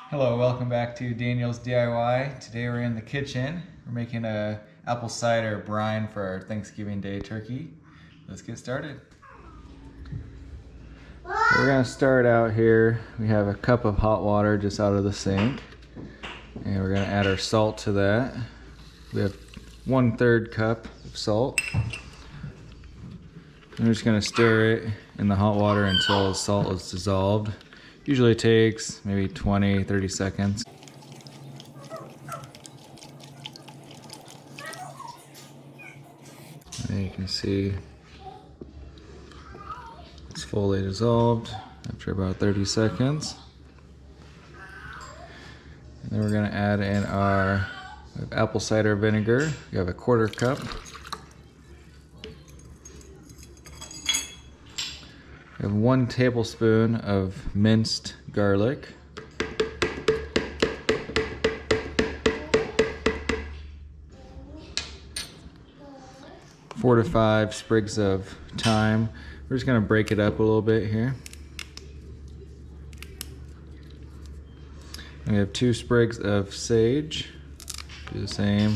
Hello, welcome back to Daniel's DIY. Today we're in the kitchen. We're making a apple cider brine for our Thanksgiving Day turkey. Let's get started. We're gonna start out here. We have a cup of hot water just out of the sink. And we're gonna add our salt to that. We have 1/3 cup of salt. I'm just gonna stir it in the hot water until the salt is dissolved. Usually takes maybe 20-30 seconds. And you can see it's fully dissolved after about 30 seconds. And then we're going to add in our apple cider vinegar. We have a 1/4 cup. We have 1 tablespoon of minced garlic. Four to 5 sprigs of thyme. We're just going to break it up a little bit here. And we have 2 sprigs of sage. Do the same.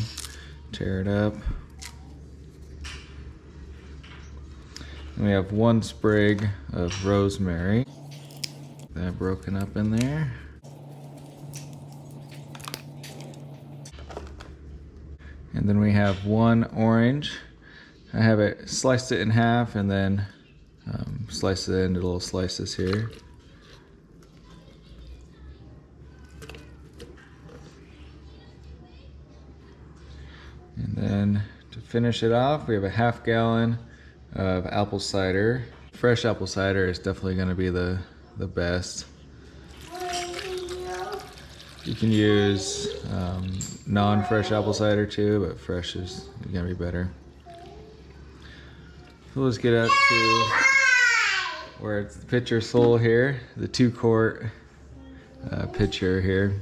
Tear it up. And we have 1 sprig of rosemary. That broken up in there. And then we have 1 orange. I have it sliced it in half and then sliced it into little slices here. And then to finish it off, we have a 1/2 gallon of apple cider. Fresh apple cider is definitely going to be the best. You can use non-fresh apple cider too, but fresh is going to be better. So let's get up to where it's the pitcher's full here, the 2-quart pitcher here.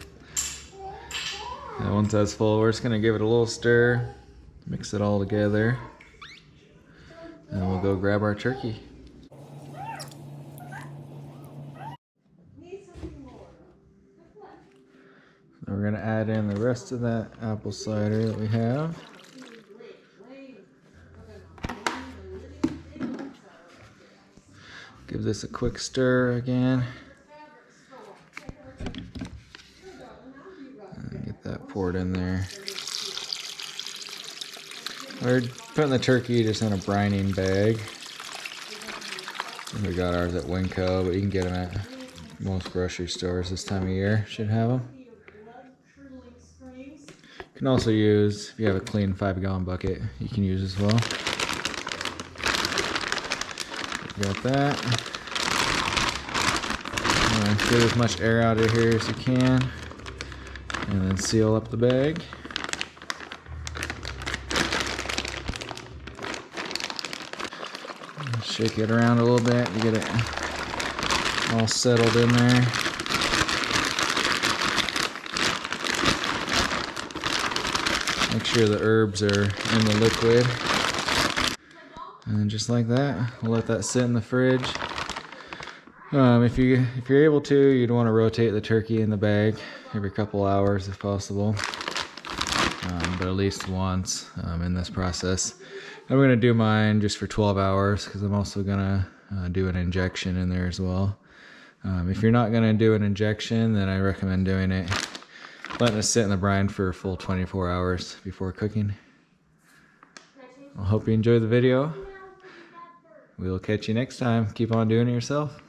And once that's full, we're just going to give it a little stir, mix it all together. And we'll go grab our turkey. So we're going to add in the rest of that apple cider that we have. Give this a quick stir again. And get that poured in there. We're putting the turkey just in a brining bag. We got ours at Winco, but you can get them at most grocery stores this time of year. Should have them. You can also use, if you have a clean 5-gallon bucket, you can use as well. Got that. Get as much air out of here as you can, and then seal up the bag. Shake it around a little bit to get it all settled in there. Make sure the herbs are in the liquid. And just like that, we'll let that sit in the fridge. If you're able to, you'd want to rotate the turkey in the bag every couple hours if possible. But at least once in this process. I'm going to do mine just for 12 hours because I'm also going to do an injection in there as well. If you're not going to do an injection, then I recommend doing it, letting it sit in the brine for a full 24 hours before cooking. I hope you enjoyed the video. We'll catch you next time. Keep on doing it yourself.